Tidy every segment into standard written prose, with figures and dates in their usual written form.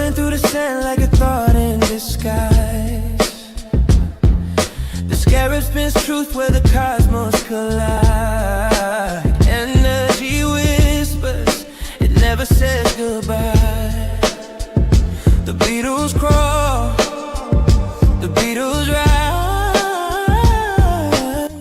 Rolling through the sand like a thought in disguise. The scarab spins truth where the cosmos collide. Energy whispers, it never says goodbye. The Beatles crawl, the Beatles rise.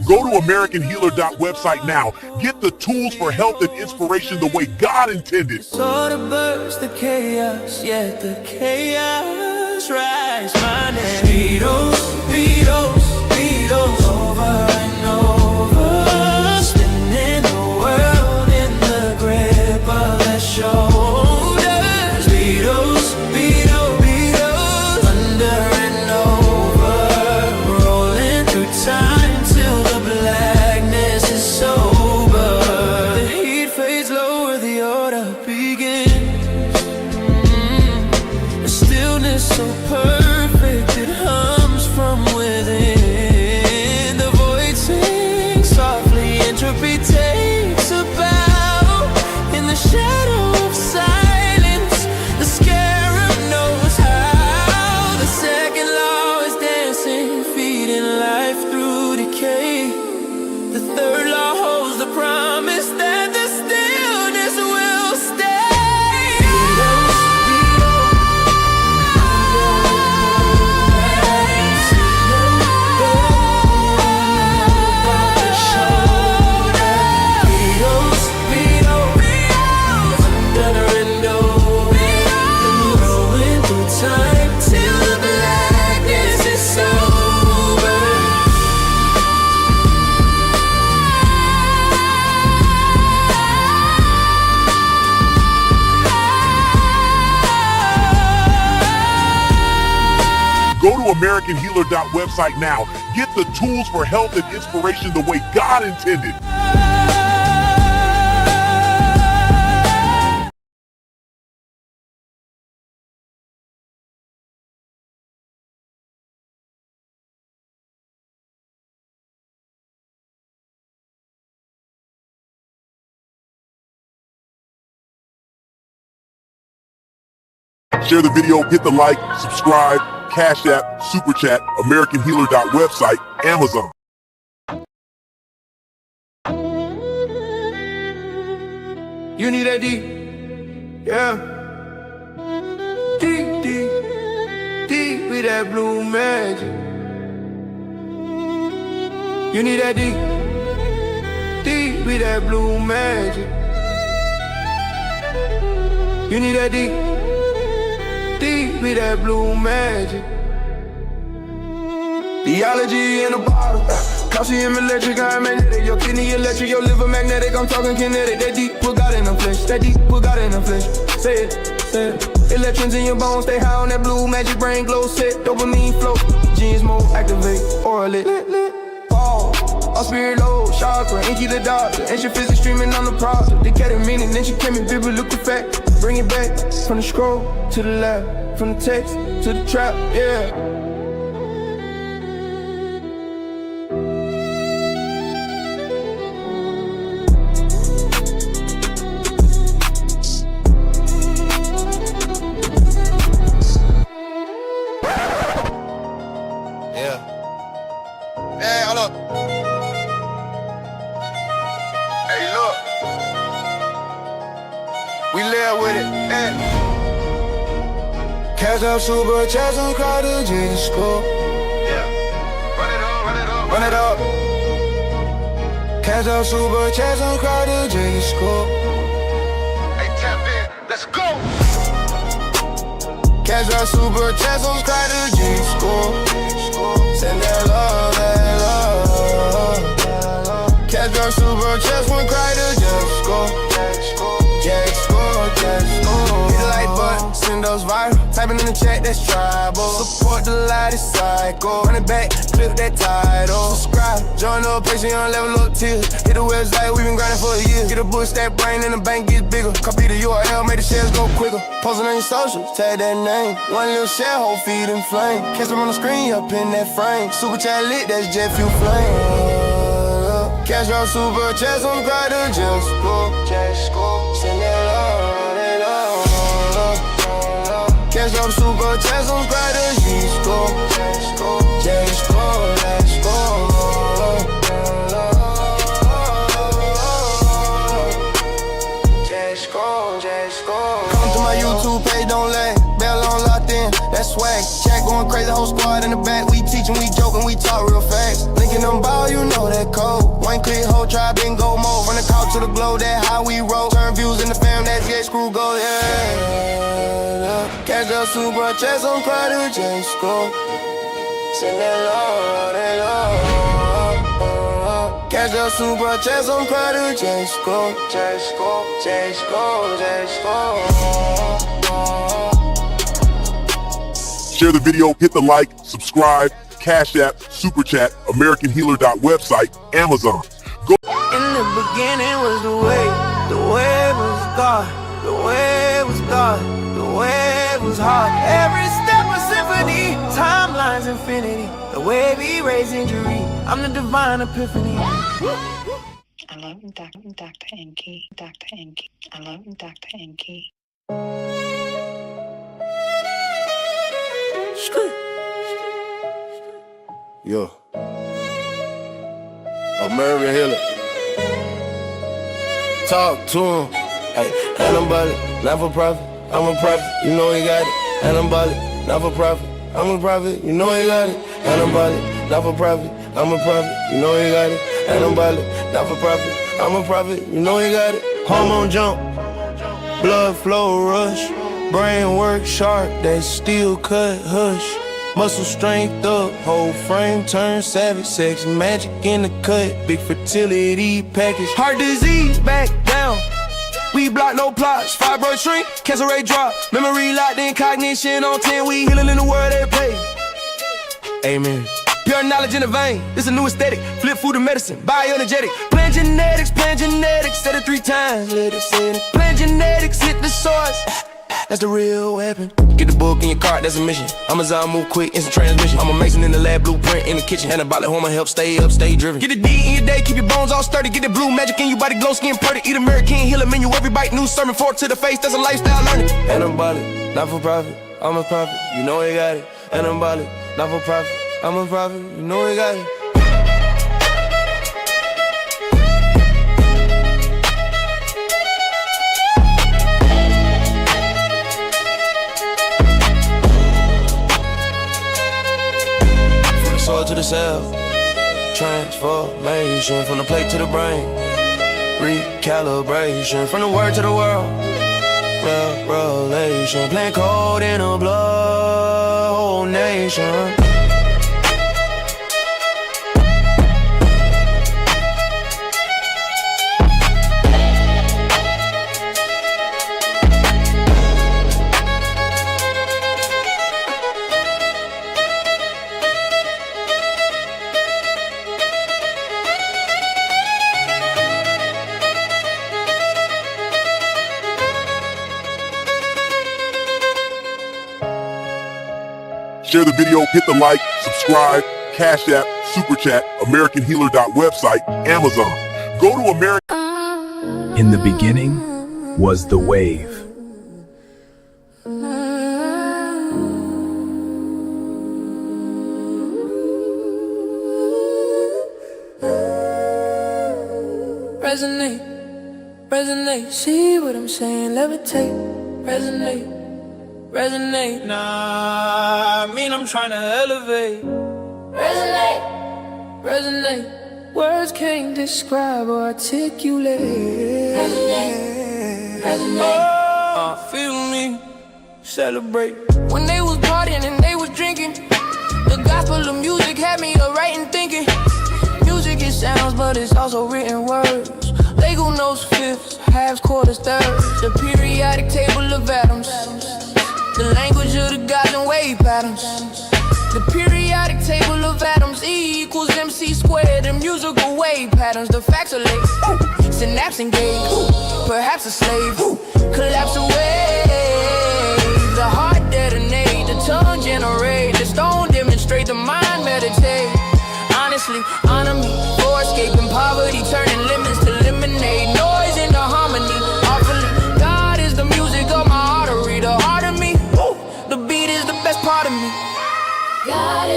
Go to AmericanHealer.website now. Get the tools for health and inspiration the way God intended. Sort of burst the chaos, yet the chaos rise. My name Beatles, Beatles, Beatles. Over and over, spinning the world in the grip of their shoulders. Beatles, Beatles, Beatles. Under and over, rolling through time till the blackness is sober. The heat fades lower, the order begins. A stillness so perfect it hums from within. The void sings softly, entropy takes a bow. In the shadow of silence, the scarab knows how. The second law is dancing, feeding life through decay. The third law holds the promise that the stillness will stay. Beatles, Beatles, Beatles, under and over, rolling through time till the blackness is sober. Go to AmericanHealer.website now. Get the tools for health and inspiration the way God intended. Share the video, hit the like, subscribe, Cash App, Super Chat, AmericanHealer.website, Amazon. You need that D, yeah. D, D, D with that blue magic. You need that D, D with that blue magic. You need that D, D with that blue magic. Theology in a bottle. Calcium electric, I'm magnetic. Your kidney electric, your liver magnetic. I'm talking kinetic. That deep put God in the flesh. That deep put God in the flesh. Say it, say it. Electrons in your bones, stay high on that blue magic. Brain glow set, dopamine flow. Genes mode activate, orally. Fall, all spirit low, chakra. Inky the doctor, ancient physics streaming on the product. The ketamine and ancient chemistry, biblical fact. Bring it back from the scroll to the lab, from the text to the trap, yeah. Hey, hold up. Hey, look. We live with it. Hey. Cash up, super chats on crowd of Jesus school. Yeah. Run it up, run it up, run it up. Cash up, super chats on crowd of Jesus school. Hey, tap in. Let's go. Cash up, super chats on crowd of Jesus school. Send that love, that love. Cash up, super chats when cry to just go. Just go, just go. Hit the like button, send those viral. Typing in the chat, that's tribal. Support the light, it's psycho. Run it back, clip that title. Subscribe, join the Patreon, level up tiers. Hit the website, we been grinding for a year. Get a bush, that brain, and the bank gets bigger. Copy the URL, make the shares go quicker. Posting on your socials, tag that name. One little share, whole feed in flame. Catch them on the screen, up in that frame. Super chat lit, that's jet fuel flame. Cash out, super chats on crowd to just go. Just go, send that love, that love. Cash Cash up, super chance, I'm glad that J-Score. J-Score, let's go. Come to my YouTube page, don't lag. Bell on locked in, that's swag. Chat going crazy, whole squad in the back. We teaching, we joking, we talk real fast. Linking them ball, you know that code. One click, whole tribe in go mode. From the couch to the glow, that how we roll. Turn views in the fam, that's J screw go, yeah. Cash up, super chest, I'm proud of J-Score. Send that low, that low. Cash up, super chest, I'm proud of J-Score. J-Score, J-Score, J-Score. Share the video, hit the like, subscribe, Cash App, Super Chat, AmericanHealer.website, Amazon. Go. In the beginning was the way was God, the way was God, the way was hard. Every step a symphony, timelines infinity, the way we raise injury, I'm the divine epiphany. I love Dr. Enki, Dr. Enki. I love Dr. Enki. Yo. American Healer. Talk to him. Hey, and I'm about it, not for profit. I'm a prophet, you know he got it. And I'm about it, not for profit. I'm a prophet, you know he got it. And I'm about it, not for profit. I'm a prophet, you know he got it. And I'm about it, not for profit. I'm a prophet, you know he got it. Hormone jump, blood flow rush, brain work sharp, they still cut hush. Muscle strength up, whole frame turn savage, sex magic in the cut, big fertility package. Heart disease back down, we block no plots, fibroid shrink, cancer rate drop, memory locked in, cognition on 10, we healing in the world they play. Amen. Pure knowledge in the vein, this a new aesthetic, flip food and medicine, bioenergetic. Plan genetics, said it 3 times, let it say it. Plan genetics, hit the source. That's the real weapon. Get the book in your cart, that's a mission. Amazon move quick, instant transmission. I'm a mason in the lab, blueprint in the kitchen. Anabolic hormone help stay up, stay driven. Get the D in your day, keep your bones all sturdy. Get the blue magic in your body, glow skin purdy. Eat American Healer menu, every bite, new sermon, fork to the face. That's a lifestyle learning. Anabolic, not for profit. I'm a prophet, you know he got it. Anabolic, not for profit. I'm a prophet, you know he got it. Soil to the cell, transformation from the plate to the brain, recalibration from the word to the world, revelation, playing cold in a blood, whole nation. Share the video, hit the like, subscribe, Cash App, Super Chat, AmericanHealer.website, Amazon. Go to American. In the beginning was the wave. Resonate, see what I'm saying, levitate, resonate. Nah, I mean I'm trying to elevate. Resonate. Words can't describe or articulate. Resonate. Feel me, celebrate. When they was partying and they was drinking, the gospel of music had me writing, thinking. Music is sounds, but it's also written words. Lego notes, fifths, halves, quarters, thirds. The periodic table of atoms. The language of the gods and wave patterns. The periodic table of atoms, E equals MC squared. The musical wave patterns, the facts are late. Synapse engaged, perhaps a slave. Collapse away, the heart detonate. The tongue generate, the stone demonstrate. The mind meditate. Honestly, honor me for escaping poverty, turning lemons to lemonade. Noise into harmony, awfully. God is the music of my artery. The heart of me, the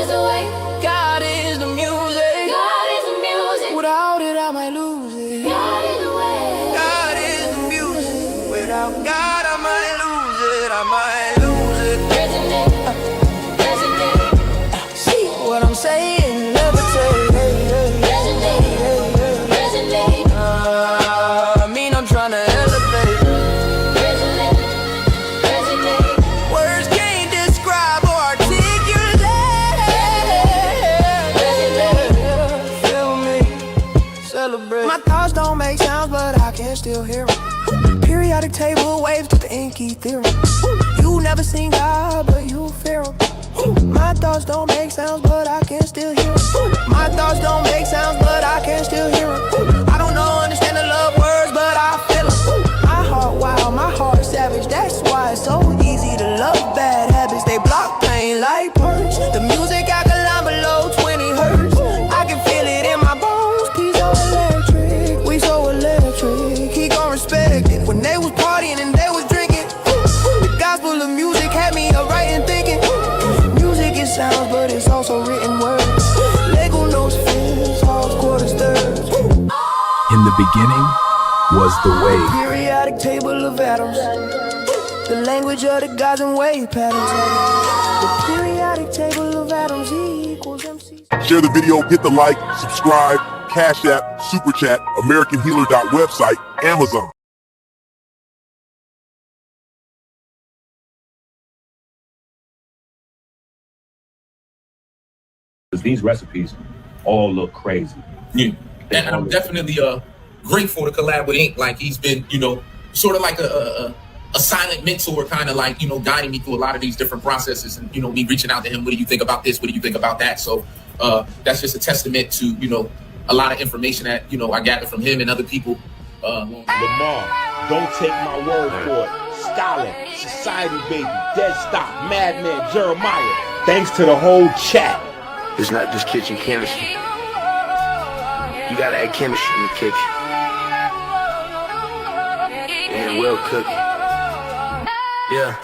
is the way. God is the music. God is the music. Without it, I might lose it. God is the way. God is the music. Without God, I might lose it. I might lose it. Resonate. Resonate. See what I'm saying? Levitate. Resonate. Resonate. I mean, I'm trying to elevate. Resonate. Resonate. Words can't describe or articulate. Resonate. Feel me. Celebrate. My thoughts don't make sounds, but I can still hear them. Periodic table waves to the Inky theorem. You never seen God, but you fear him. My thoughts don't make sounds, but I can still hear them. My thoughts don't make sounds, but I can still hear them. I don't know, understand the love words, but I feel them. My heart wild, my heart savage. That's why it's so easy to love bad habits. They block pain like perks. The music alkaline below 20 hertz. I can feel it in my bones. He's so electric, we so electric. He gon' respect it. When they was partying and they was drinking, the gospel of music had me writing, thinking. Music is sounds, but it's also written words. Lego notes, fifths, halves, quarters, thirds. In the beginning was the way. Periodic table of atoms. The language of the gods and wave patterns. The periodic table of atoms equals MC. Share the video, hit the like, subscribe, Cash App, Super Chat, AmericanHealer.website, Amazon. Because these recipes all look crazy. Yeah, and I'm definitely grateful to collab with Ink. Like he's been, sort of like a silent mentor, kind of like, guiding me through a lot of these different processes, and me reaching out to him. What do you think about this? What do you think about that? So that's just a testament to a lot of information that I gathered from him and other people. Lamar, don't take my word for it. Stalin, Society Baby, Dead Stop, Madman, Jeremiah. Thanks to the whole chat. It's not just kitchen chemistry. You gotta add chemistry in the kitchen. And well cooked. Yeah.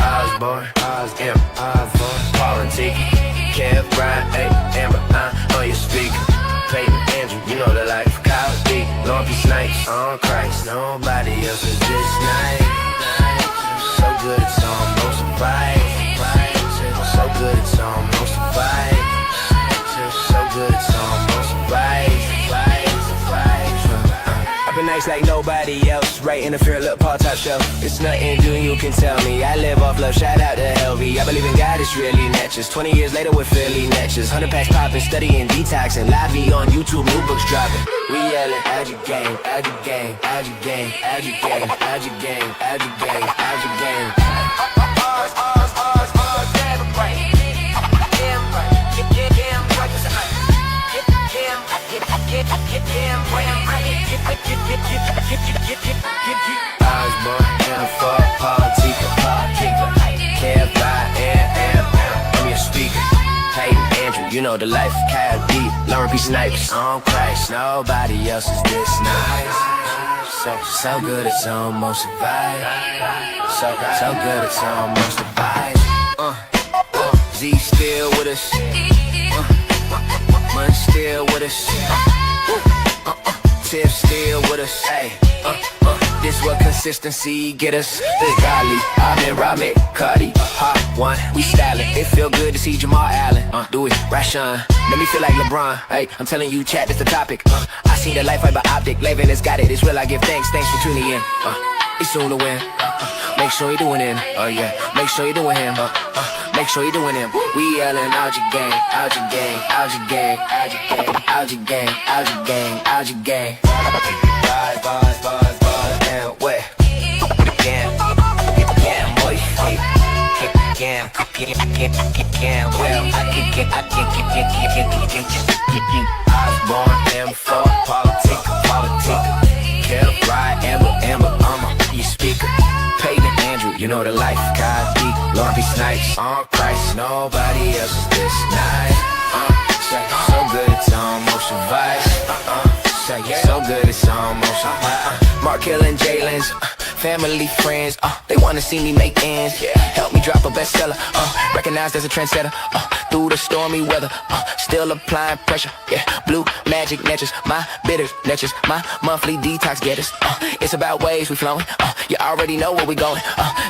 Osborne, Osborne, Politic, Kev, Brian, Amber, on your speaker. Peyton, Andrew, you know the life. Kyle D, Lumpy Snipes, on Christ. Nobody else is this nice. So good it's almost a vibe. So good it's almost a vibe. So good it's almost a vibe. I've been nice like nobody else. Right in the fear, look, Paul top shelf. It's nothing new, you can tell me. I live off love, shout out to Helvy. I believe in God, it's really natchez. 20 years later, we're Philly natchez. 100 packs popping, studying detox, and live on YouTube, new books dropping. We yelling, add your game, add your game, add your game, add your game, add your game, add your game, add your game. Osborne, M4, Politica, Kev, I'm your speaker. Peyton, Andrew, you know the life. Kyle D, Lauren P. Snipes, on Christ. Nobody else is this nice. So good it's almost a vibe. So good it's almost a vibe. Z still with us. Mun still with us. Tiff still with us. Hey, this what consistency get us. The Golly, I've been Robert, Cardi, Hot One. We stylin'. It feel good to see Jamal Allen. Do it, Rashawn. Make me feel like LeBron. Hey, I'm telling you, chat, that's the topic. I see the life fiber optic. Levin has got it. It's real. I give thanks for tuning in. It's soon to win. Make sure you're doing him. Oh yeah. Make sure you're doing him. Make sure you're doing him. We yelling out your gang, out your gang, out your gang, out your gang, out your gang, out your gang, out your gang. Bars, and wet. Yeah, boy. Yeah, well, Osborne, M4, Politica, Kev, Ride, Amber, you speaker. Peyton and Andrew, you know the life. God D, Lauren P. Snipes, on Christ. Nobody else is this nice. Say so good it's almost a vibe. Say so good it's almost a vibe. Mark Hill and Jalen's family, friends, they wanna see me make ends. Help me drop a bestseller, recognized as a trendsetter. Through the stormy weather, still applying pressure. Yeah, blue magic netches, my bitter netches, my monthly detox getters. It's about waves we flowing. You already know where we going.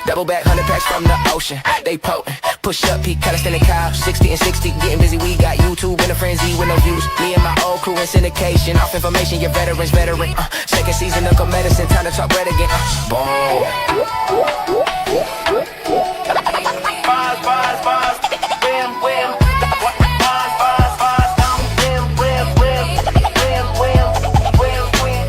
Double back 100 packs from the ocean. They potent. Push up, peak, calisthenic cow, 60 and 60, getting busy. We got YouTube in a frenzy with no views. Me and my old crew in syndication, off information. Your veterans, veteran. Second season of medicine, time to talk bread again. Boom. Bars, bars, bars. Whim, whim. Bars, bars, bars. Whim, whim, whim. Whim, whim. Whim, whim.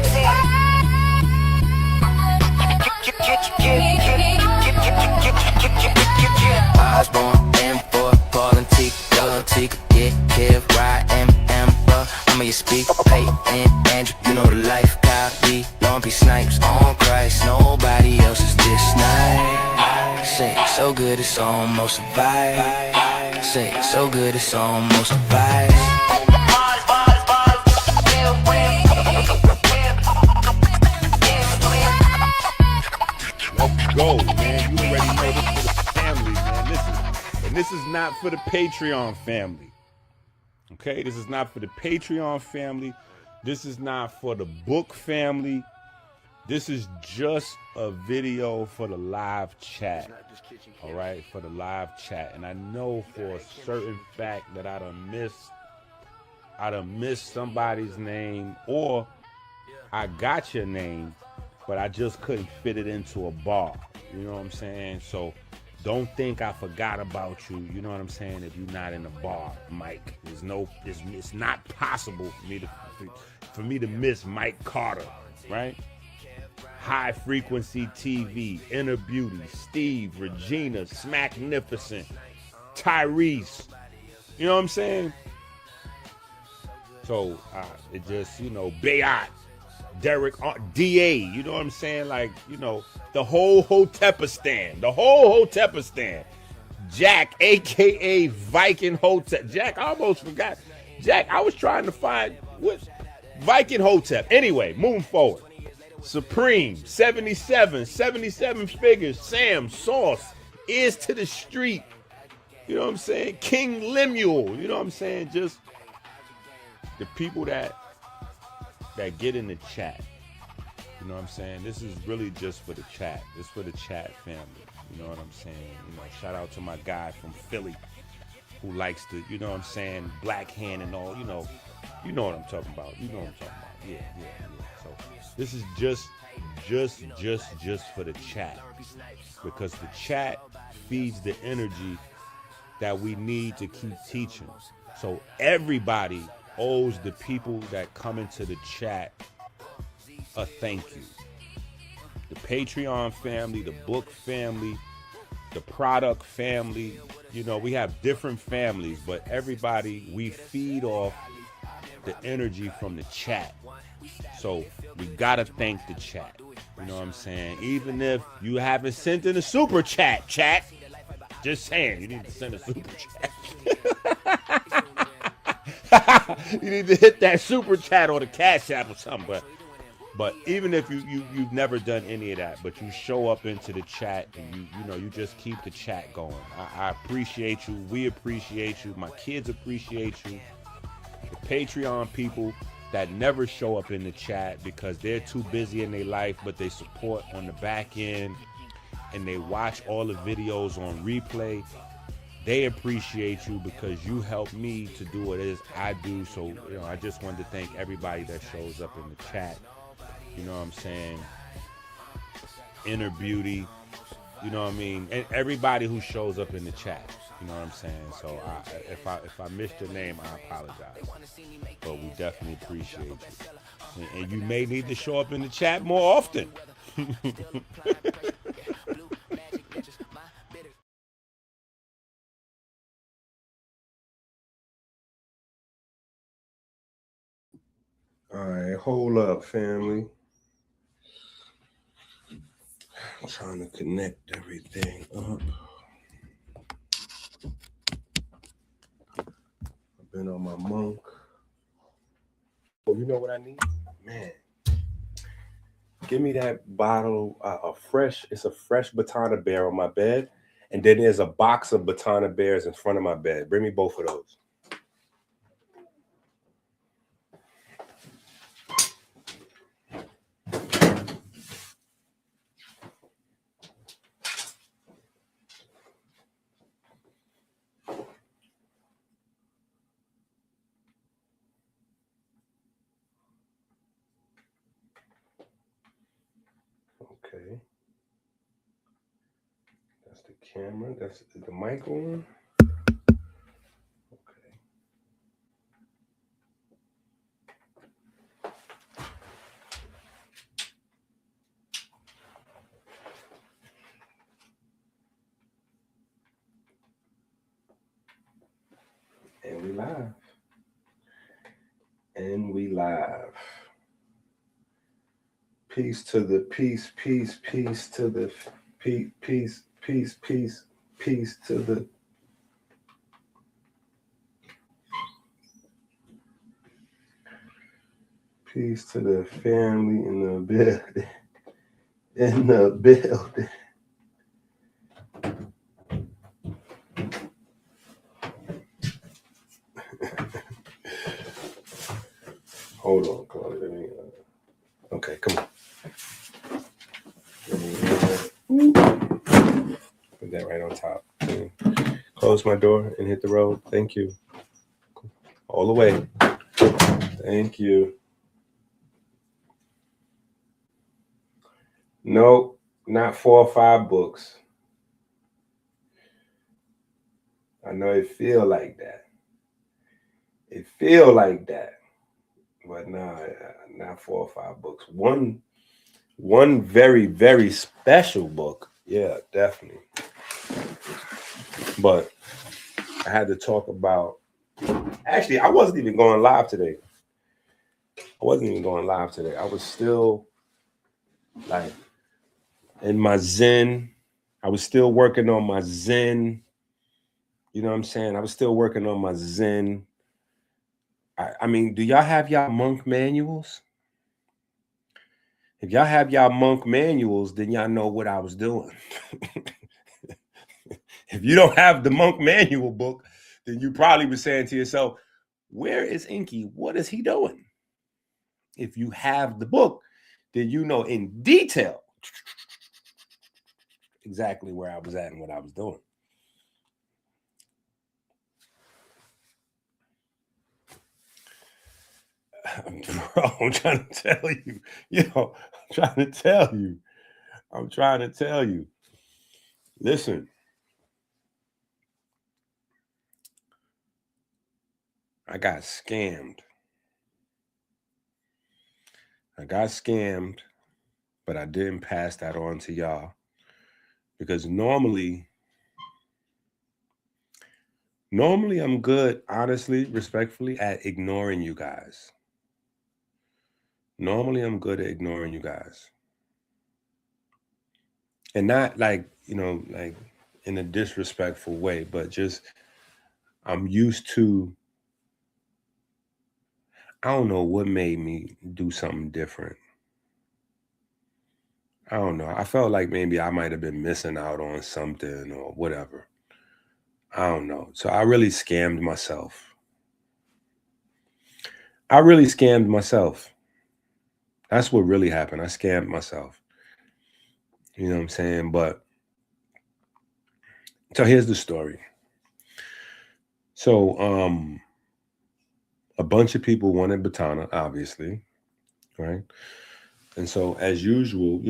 Osborne, M4, Paul and T, Yellow Tika, get here, Ride, Amber. I'ma your speak, Peyton, Andrew, you know the life, Kylie, Long Beach Snipes, on Christ, nobody else is this nice. Say, so good it's almost a vibe. Say, so good it's almost a vibe. Go, man. You already know this for the family, man. Listen, and this is not for the Patreon family. Okay, this is not for the Patreon family. This is not for the book family. This is just a video for the live chat. All right, for the live chat. And I know for a certain fact that I done missed somebody's name, or I got your name, but I just couldn't fit it into a bar. You know what I'm saying? So don't think I forgot about you. You know what I'm saying? If you're not in a bar, Mike, it's not possible for me to miss Mike Carter, right? High Frequency TV, Inner Beauty, Steve, Regina, Smacknificent, Tyrese. You know what I'm saying? So it just, Bayot, Derek, DA, you know what I'm saying? Like, the whole Hotepistan, Jack, a.k.a. Viking Hotep. Jack, I almost forgot. Jack, I was trying to find what Viking Hotep. Anyway, moving forward. Supreme, 77 figures. Sam, Sauce, Ears to the Street. You know what I'm saying? King Lemuel, you know what I'm saying? Just the people that get in the chat. You know what I'm saying? This is really just for the chat. This for the chat family. You know what I'm saying? Shout out to my guy from Philly who likes to, you know what I'm saying, Black Hand and all, you know what I'm talking about. You know what I'm talking about. Yeah. So this is just for the chat. Because the chat feeds the energy that we need to keep teaching. So everybody owes the people that come into the chat a thank you. The Patreon family, the book family, the product family, we have different families, but everybody, we feed off the energy from the chat. So we gotta thank the chat. You know what I'm saying? Even if you haven't sent in a super chat, just saying, you need to send a super chat. You need to hit that super chat or the Cash App or something. But even if you've never done any of that, but you show up into the chat and you just keep the chat going. I appreciate you. We appreciate you. My kids appreciate you. The Patreon people that never show up in the chat because they're too busy in their life, but they support on the back end and they watch all the videos on replay. They appreciate you because you help me to do what it is I do. So, I just wanted to thank everybody that shows up in the chat. You know what I'm saying? Inner Beauty, you know what I mean? And everybody who shows up in the chat, you know what I'm saying? So if I missed your name, I apologize. But we definitely appreciate you. And you may need to show up in the chat more often. All right, hold up, family. I'm trying to connect everything up. Been on my monk. Oh, you know what I need? Man. Give me that bottle, it's a fresh Batana Bear on my bed. And then there's a box of Batana Bears in front of my bed. Bring me both of those. Okay. That's the camera. That's the mic on. Okay. And we live. And we live. Peace to the peace to the peace to the peace to the family in the building. In the building. Hold on, Chloe. Okay, come on. Put that right on top. Close my door and hit the road. Thank you. All the way. Thank you. Nope, not 4 or 5 books. I know it feel like that. It feel like that. But no, not 4 or 5 books. One very, very special book. Yeah, definitely. But I had to talk about, actually, I wasn't even going live today. I was still like in my zen. I was still working on my zen. You know what I'm saying? I was still working on my zen. I mean, do y'all have y'all monk manuals? If y'all have y'all monk manuals, then y'all know what I was doing. If you don't have the monk manual book, then you probably were saying to yourself, where is Inky? What is he doing? If you have the book, then you know in detail exactly where I was at and what I was doing. Bro, I'm trying to tell you. I'm trying to tell you. Listen. I got scammed. But I didn't pass that on to y'all. Because normally I'm good, honestly, respectfully, at ignoring you guys. Normally I'm good at ignoring you guys. And not like, like in a disrespectful way, but just I'm used to, I don't know what made me do something different. I don't know. I felt like maybe I might have been missing out on something or whatever. I don't know. So I really scammed myself. That's what really happened. I scammed myself. You know what I'm saying? But so here's the story. So a bunch of people wanted Batana, obviously, right? And so as usual,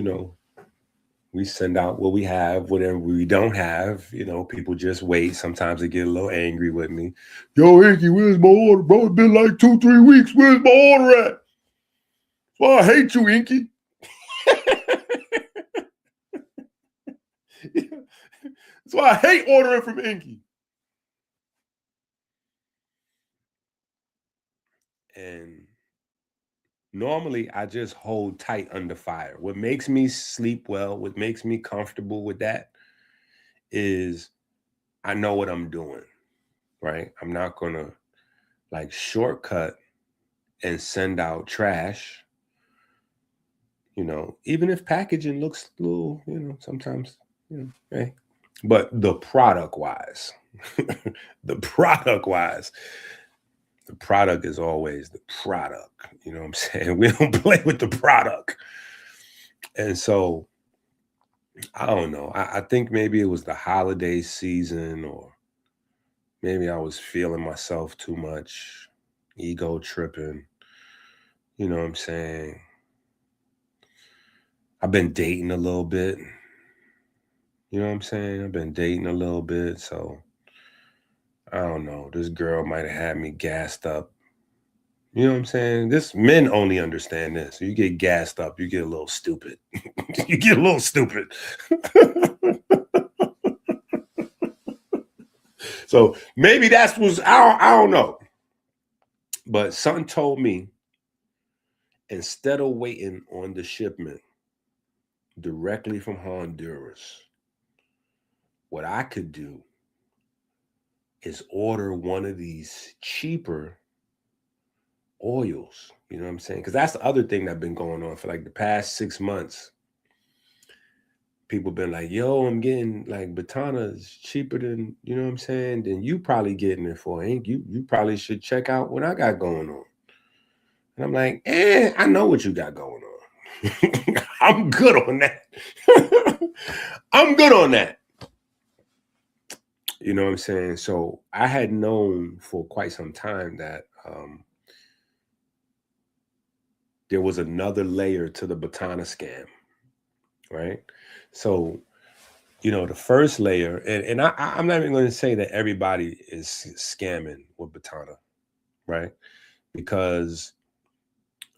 we send out what we have, whatever we don't have. People just wait. Sometimes they get a little angry with me. Yo, Inky, where's my order, bro? It's been like 2-3 weeks. Where's my order at? Well, I hate you, Inky. That's why I hate ordering from Inky. And normally I just hold tight under fire. What makes me sleep well, what makes me comfortable with that is I know what I'm doing, right? I'm not going to like shortcut and send out trash, you know, even if packaging looks a little, you know, sometimes, you know, hey. But the product wise, the product is always the product. You know what I'm saying? We don't play with the product. And so, I don't know. I think maybe it was the holiday season, or maybe I was feeling myself too much, ego tripping. You know what I'm saying? I've been dating a little bit. You know what I'm saying? I've been dating a little bit. So, I don't know. This girl might have had me gassed up. You know what I'm saying? This men only understand this. You get gassed up, you get a little stupid. You get a little stupid. So maybe that was, I don't know. But something told me, instead of waiting on the shipment directly from Honduras, what I could do is order one of these cheaper oils. You know what I'm saying? Because that's the other thing that's been going on for like the past 6 months. People been like, yo, I'm getting like Batana is cheaper than, you know what I'm saying, than you probably getting it for. Ain't you probably should check out what I got going on. And I'm like, I know what you got going on. I'm good on that. I'm good on that. You know what I'm saying? So I had known for quite some time that there was another layer to the Batana scam, right? So, you know, the first layer, and I'm not even going to say that everybody is scamming with Batana, right? Because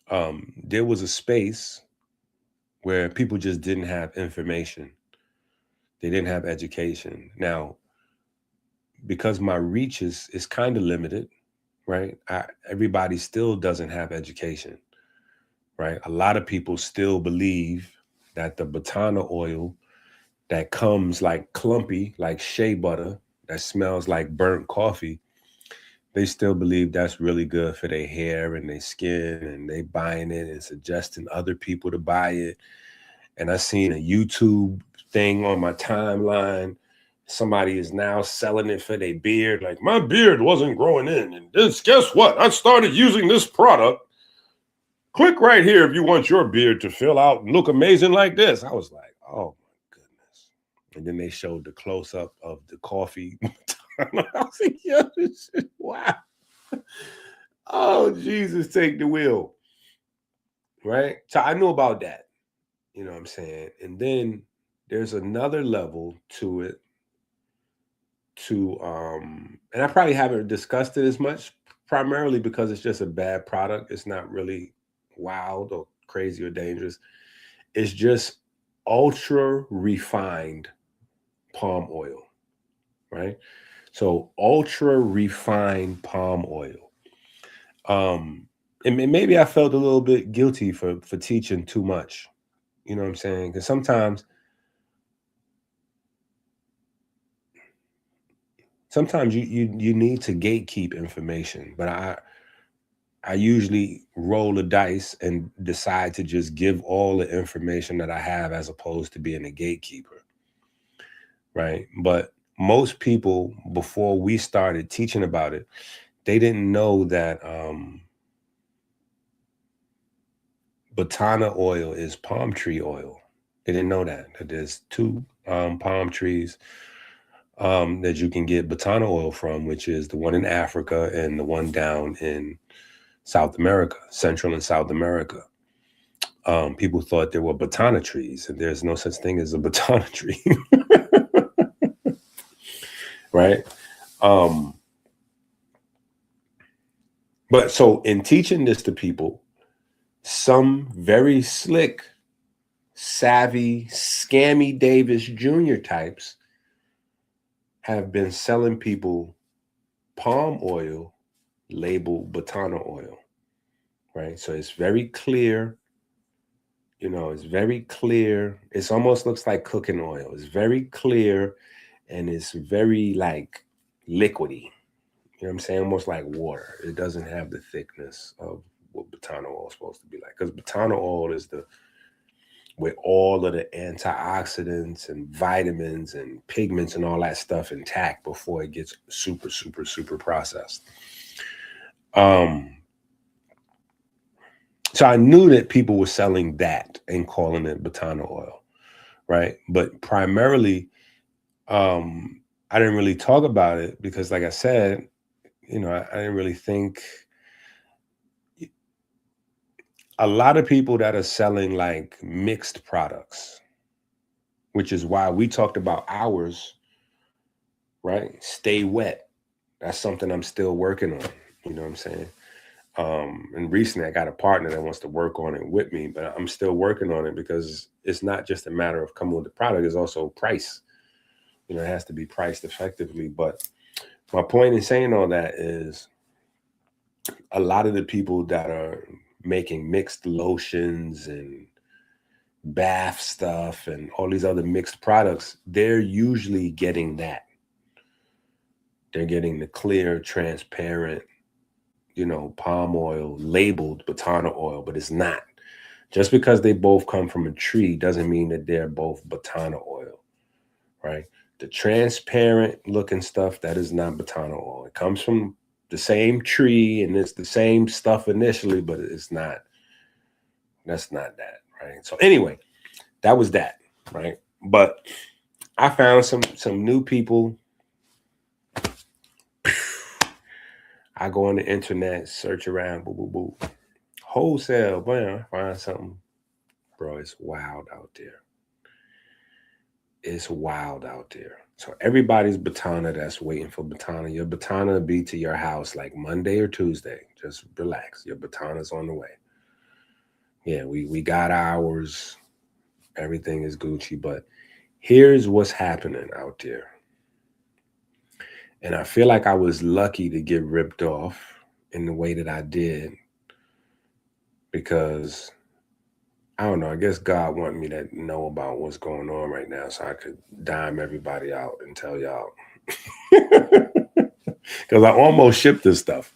there was a space where people just didn't have information. They didn't have education. Now, because my reach is kind of limited, right? Everybody still doesn't have education, right? A lot of people still believe that the Batana oil that comes like clumpy, like shea butter, that smells like burnt coffee, they still believe that's really good for their hair and their skin, and they buying it and suggesting other people to buy it. And I seen a YouTube thing on my timeline. Somebody is now selling it for their beard. Like, my beard wasn't growing in. And this, guess what? I started using this product. Click right here if you want your beard to fill out and look amazing like this. I was like, oh my goodness. And then they showed the close-up of the coffee. I was like, yo, this shit, wow. Oh, Jesus, take the wheel. Right? So I knew about that. You know what I'm saying? And then there's another level to it. And I probably haven't discussed it as much, primarily because it's just a bad product. It's not really wild or crazy or dangerous. It's just ultra refined palm oil, right? So ultra refined palm oil. And maybe I felt a little bit guilty for teaching too much. You know what I'm saying? Because sometimes you need to gatekeep information, but I usually roll the dice and decide to just give all the information that I have, as opposed to being a gatekeeper, right? But most people, before we started teaching about it, they didn't know that Batana oil is palm tree oil. They didn't know that there's two palm trees that you can get Batana oil from, which is the one in Africa and the one down in South America, Central and South America. People thought there were Batana trees, and there's no such thing as a Batana tree. Right? But so in teaching this to people, some very slick, savvy, scammy Davis Jr. types have been selling people palm oil labeled Batana oil, right? So it's very clear, you know, it's very clear. It almost looks like cooking oil. It's very clear, and it's very like liquidy, You know what I'm saying? Almost like water. It doesn't have the thickness of what Batana oil is supposed to be like. Because Batana oil is the with all of the antioxidants and vitamins and pigments and all that stuff intact before it gets super, super, super processed. So I knew that people were selling that and calling it Batana oil, right? But primarily, I didn't really talk about it because, like I said, you know, I didn't really think a lot of people that are selling like mixed products, which is why we talked about ours, right? Stay wet. That's something I'm still working on. You know what I'm saying? And recently I got a partner that wants to work on it with me, but I'm still working on it because it's not just a matter of coming with the product, it's also price. You know, it has to be priced effectively. But my point in saying all that is a lot of the people that are making mixed lotions and bath stuff and all these other mixed products, they're usually getting that. They're getting the clear, transparent, you know, palm oil labeled Batana oil, but it's not. Just because they both come from a tree doesn't mean that they're both Batana oil, right? The transparent looking stuff, that is not Batana oil. It comes from the same tree and it's the same stuff initially, but it's not. That's not that, right? So anyway, that was that, right? But I found some new people. I go on the internet, search around, boo, boo, boo. Wholesale, bam, find something. Bro, it's wild out there. It's wild out there. So everybody's Batana that's waiting for Batana. Your Batana will be to your house like Monday or Tuesday. Just relax. Your Batana's on the way. Yeah, we got ours. Everything is Gucci. But here's what's happening out there. And I feel like I was lucky to get ripped off in the way that I did because I don't know. I guess God wanted me to know about what's going on right now so I could dime everybody out and tell y'all. Because I almost shipped this stuff.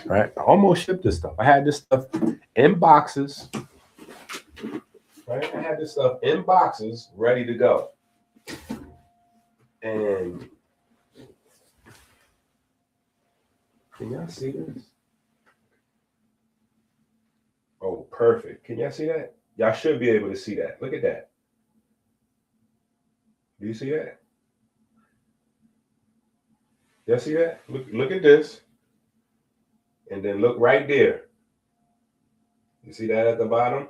Right? I almost shipped this stuff. I had this stuff in boxes. Right? I had this stuff in boxes ready to go. And can y'all see this? Oh, perfect. Can y'all see that? Y'all should be able to see that. Look at that. Do you see that? Y'all see that? Look at this. And then look right there. You see that at the bottom?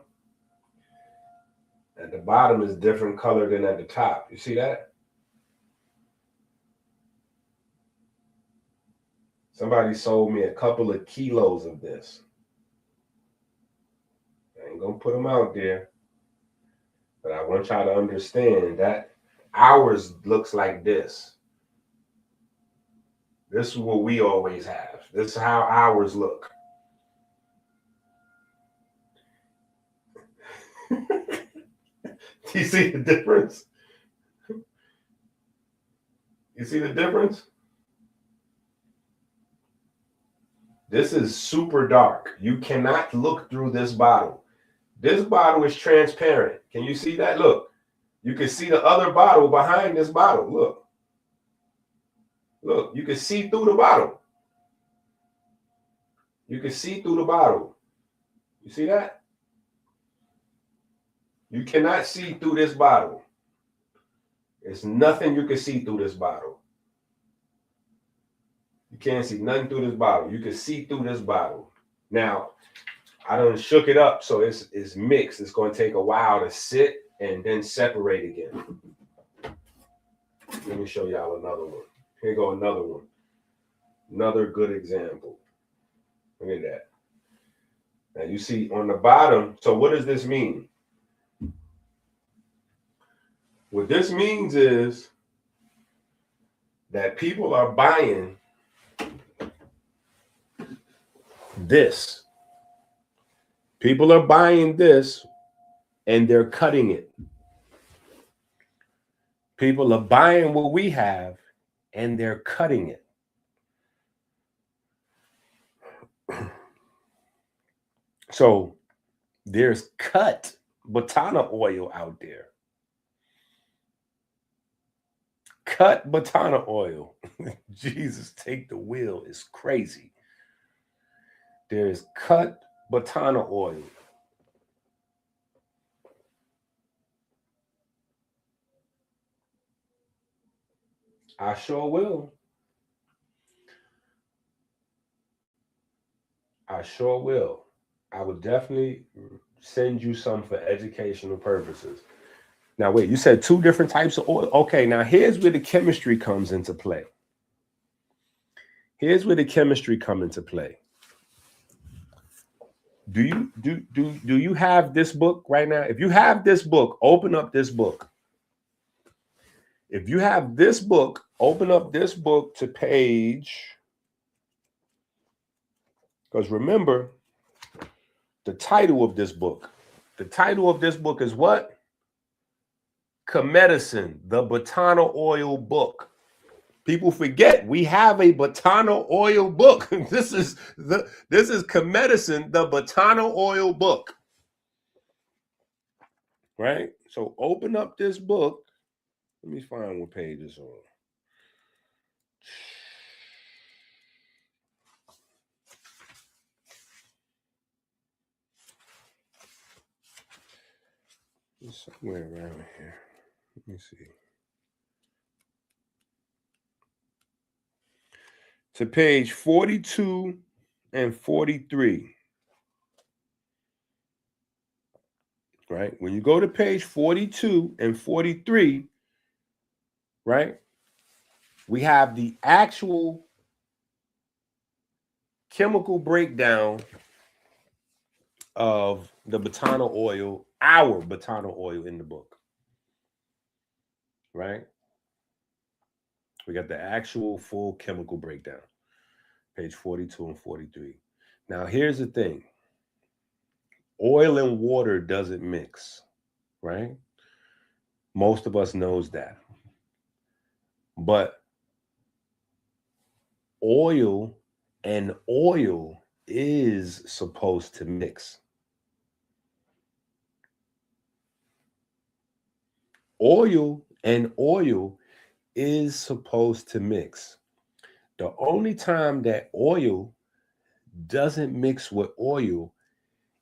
At the bottom is different color than at the top. You see that? Somebody sold me a couple of kilos of this. I ain't gonna put them out there, but I want y'all to understand that ours looks like this. This is what we always have. This is how ours look. Do you see the difference? You see the difference? This is super dark. You cannot look through this bottle. This bottle is transparent. Can you see that? Look. You can see the other bottle behind this bottle. Look. Look, you can see through the bottle. You can see through the bottle. You see that? You cannot see through this bottle. There's nothing you can see through this bottle. You can't see nothing through this bottle. You can see through this bottle. Now, I done shook it up, so it's mixed. It's going to take a while to sit and then separate again. Let me show y'all another one. Here go another one. Another good example. Look at that. Now you see on the bottom, so what does this mean? What this means is that people are buying this. People are buying this and they're cutting it. People are buying what we have and they're cutting it. So there's cut Batana oil out there. Cut Batana oil. Jesus, take the wheel. It's crazy. There's cut Batana oil. I sure will. I sure will. I would definitely send you some for educational purposes. Now, wait, you said 2 different types of oil. Okay, now here's where the chemistry comes into play. Here's where the chemistry comes into play. Do you have this book right now? If you have this book, open up this book. If you have this book, open up this book to page, because remember the title of this book. The title of this book is what? Medicine, the Batana Oil book. People forget we have a Batana Oil book. This is Medicine, the Batana Oil book. Right? So open up this book. Let me find what page it's on. It's somewhere around here. Let me see. To page 42 and 43. Right? When you go to page 42 and 43, right? We have the actual chemical breakdown of the Batana oil, our Batana oil in the book. Right? We got the actual full chemical breakdown, page 42 and 43. Now, here's the thing. Oil and water doesn't mix, right? Most of us knows that. But oil and oil is supposed to mix. Oil and oil is supposed to mix. The only time that oil doesn't mix with oil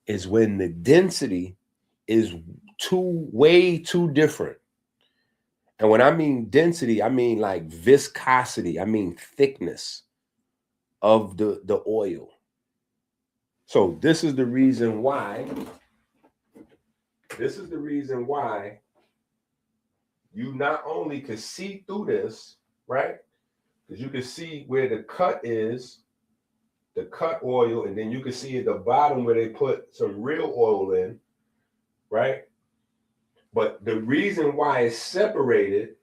is when the density is way too different. And when I mean density, I mean like viscosity, I mean thickness of the oil. So this is the reason why you not only can see through this, right? Because you can see where the cut is, the cut oil, and then you can see at the bottom where they put some real oil in, right? But the reason why it's separated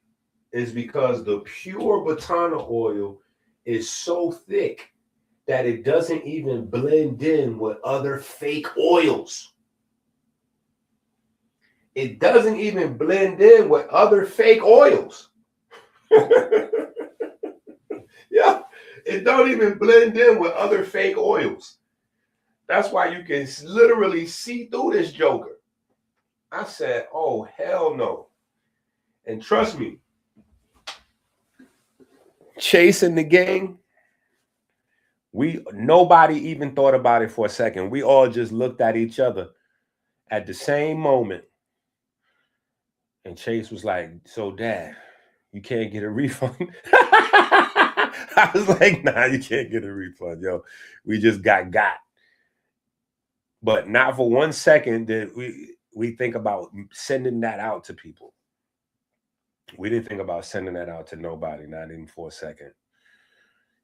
is because the pure Batana oil is so thick that it doesn't even blend in with other fake oils. It doesn't even blend in with other fake oils. Yeah, it don't even blend in with other fake oils. That's why you can literally see through this joker. I said, oh, hell no. And trust me, chasing the gang, nobody even thought about it for a second. We all just looked at each other at the same moment. And Chase was like, so Dad, you can't get a refund? I was like, nah, you can't get a refund, yo. We just got. But not for 1 second did we think about sending that out to people. We didn't think about sending that out to nobody, not even for a second.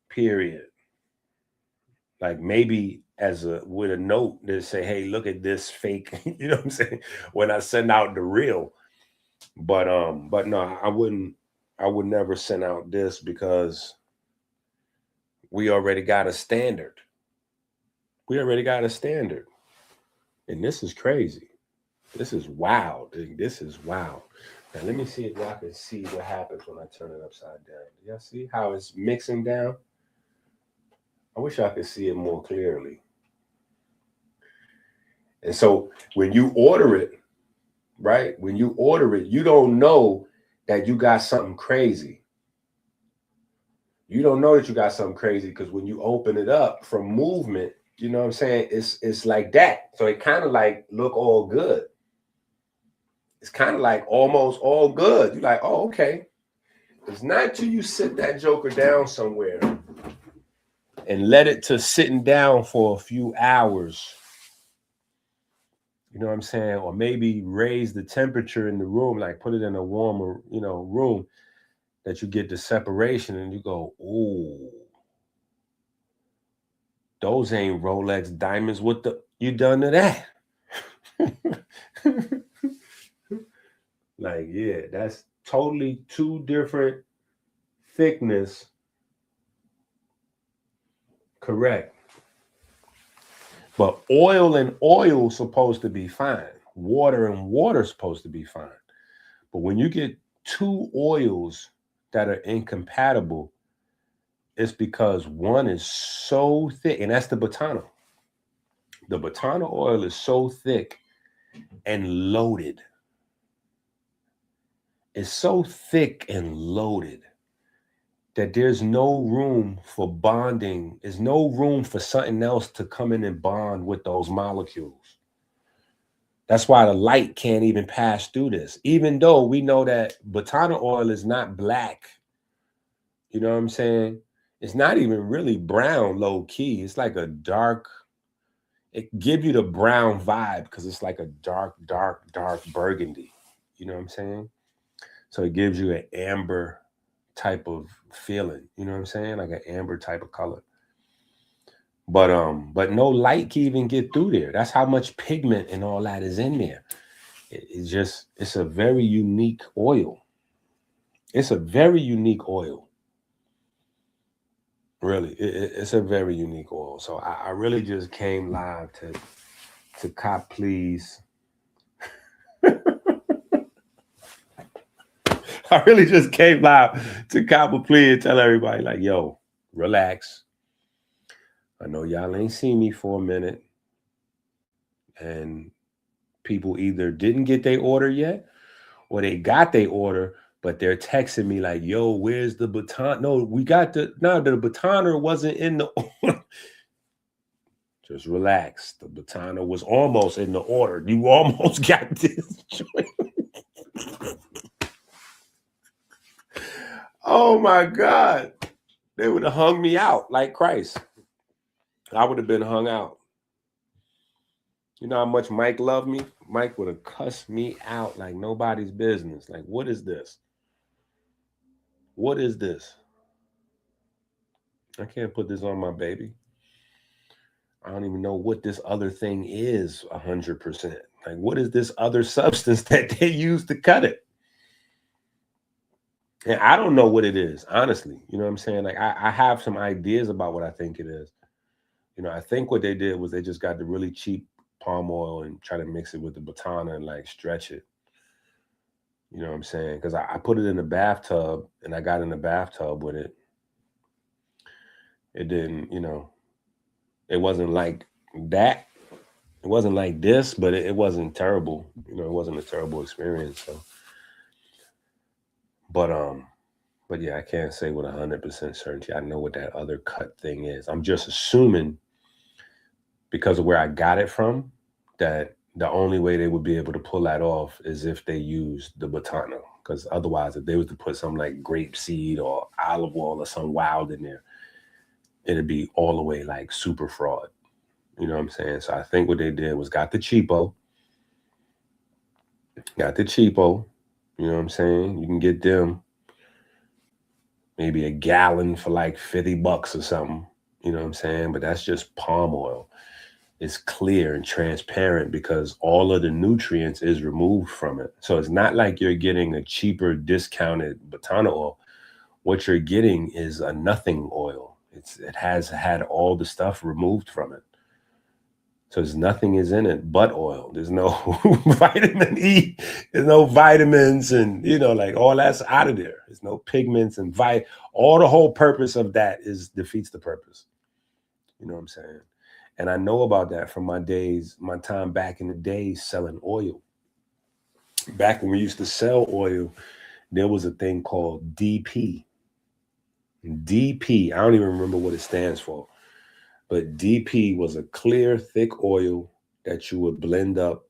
Period. Like maybe with a note to say, hey, look at this fake, you know what I'm saying? When I send out the real. But no, I would never send out this because we already got a standard. We already got a standard. And this is crazy. This is wild. This is wild. Now let me see if y'all can see what happens when I turn it upside down. Y'all see how it's mixing down? I wish I could see it more clearly. And so when you order it, right? When you order it, you don't know that you got something crazy. You don't know that you got something crazy because when you open it up from movement, you know what I'm saying? It's like that. So it kind of like look all good. It's kind of like almost all good. You're like, oh, okay. It's not till you sit that joker down somewhere and let it to sitting down for a few hours. You know what I'm saying? Or maybe raise the temperature in the room, like put it in a warmer, room, that you get the separation and you go, ooh, those ain't Rolex diamonds. What the you done to that? Like, yeah, that's totally two different thickness. Correct. But oil and oil supposed to be fine. Water and water supposed to be fine. But when you get two oils that are incompatible, it's because one is so thick, and that's the Batana. The Batana oil is so thick and loaded. It's so thick and loaded that there's no room for bonding. There's no room for something else to come in and bond with those molecules. That's why the light can't even pass through this, even though we know that Batana oil is not black. You know what I'm saying? It's not even really brown, low key. It's like a dark, it gives you the brown vibe because it's like a dark burgundy. You know what I'm saying? So it gives you an amber type of feeling. You know what I'm saying? Like an amber type of color. But no light can even get through there. That's how much pigment and all that is in there. It's a very unique oil. It's a very unique oil. Really, it's a very unique oil. So I really just came live to cop please. I really just came live to cop a plea and tell everybody, like, yo, relax. I know y'all ain't seen me for a minute. And people either didn't get their order yet or they got their order, but they're texting me like, yo, where's the baton? No, the batoner wasn't in the order. Just relax. The batoner was almost in the order. You almost got this joint. Oh my God. They would have hung me out like Christ. I would have been hung out. You know how much Mike loved me? Mike would have cussed me out like nobody's business. Like, what is this? What is this? I can't put this on my baby. I don't even know what this other thing is 100%. Like, what is this other substance that they use to cut it? And I don't know what it is, honestly. You know what I'm saying? Like, I have some ideas about what I think it is. You know, I think what they did was they just got the really cheap palm oil and try to mix it with the Batana and like stretch it. You know what I'm saying? Because I put it in the bathtub and I got in the bathtub with it. It didn't, it wasn't like that. It wasn't like this, but it wasn't terrible. You know, it wasn't a terrible experience. So, but yeah, I can't say with 100% certainty. I know what that other cut thing is. I'm just assuming because of where I got it from, that the only way they would be able to pull that off is if they used the Batana. Because otherwise, if they was to put something like grapeseed or olive oil or some wild in there, it'd be all the way like super fraud. You know what I'm saying? So I think what they did was got the cheapo. You know what I'm saying? You can get them maybe a gallon for like $50 or something. You know what I'm saying? But that's just palm oil. It's clear and transparent because all of the nutrients is removed from it. So it's not like you're getting a cheaper discounted Batana oil. What you're getting is a nothing oil. It has had all the stuff removed from it. So there's nothing is in it but oil. There's no vitamin E. There's no vitamins and, like all that's out of there. There's no pigments and all the whole purpose of that defeats the purpose. You know what I'm saying? And I know about that from my time back in the days selling oil. Back when we used to sell oil, there was a thing called DP. DP, I don't even remember what it stands for, but DP was a clear, thick oil that you would blend up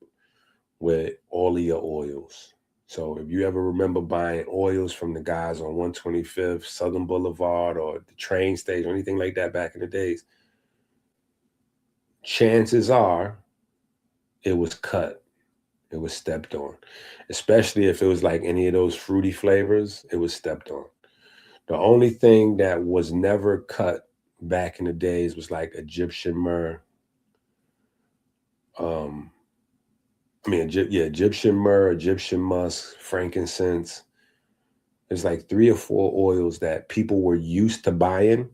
with all of your oils. So if you ever remember buying oils from the guys on 125th, Southern Boulevard, or the train station, or anything like that back in the days, chances are it was cut. It was stepped on. Especially if it was like any of those fruity flavors, it was stepped on. The only thing that was never cut back in the days was like Egyptian myrrh. Egyptian myrrh, Egyptian musk, frankincense. There's like 3 or 4 oils that people were used to buying,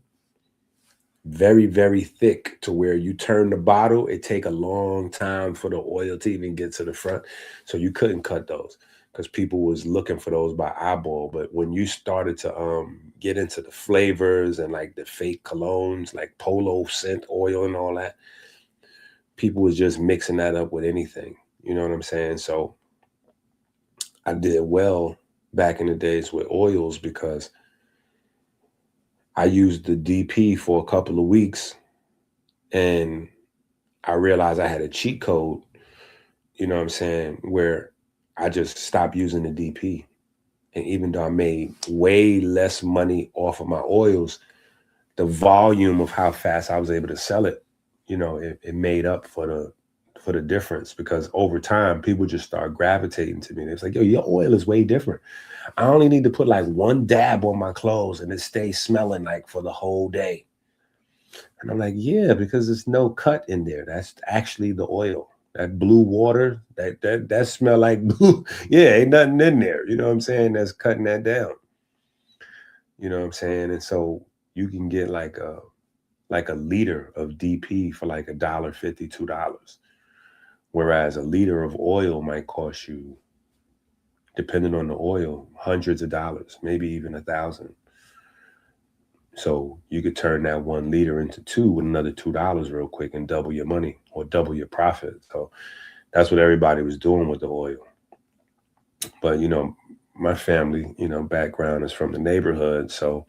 very, very thick, to where you turn the bottle, it take a long time for the oil to even get to the front. So you couldn't cut those because people was looking for those by eyeball. But when you started to get into the flavors and like the fake colognes, like Polo scent oil and all that, people was just mixing that up with anything. You know what I'm saying? So I did well back in the days with oils because I used the DP for a couple of weeks and I realized I had a cheat code, you know what I'm saying, where I just stopped using the DP. And even though I made way less money off of my oils, the volume of how fast I was able to sell it, you know, it made up for the difference, because over time people just start gravitating to me. It's like, yo, your oil is way different. I only need to put like 1 dab on my clothes and it stays smelling like for the whole day. And I'm like, yeah, because there's no cut in there. That's actually the oil. That blue water, that smell like blue. Yeah, ain't nothing in there. You know what I'm saying? That's cutting that down. You know what I'm saying? And so you can get like a liter of DP for like $1.50, $2. Whereas a liter of oil might cost you, depending on the oil, hundreds of dollars, maybe even 1,000. So you could turn that 1 liter into 2 with another $2 real quick and double your money or double your profit. So that's what everybody was doing with the oil. But, you know, my family, you know, background is from the neighborhood. So,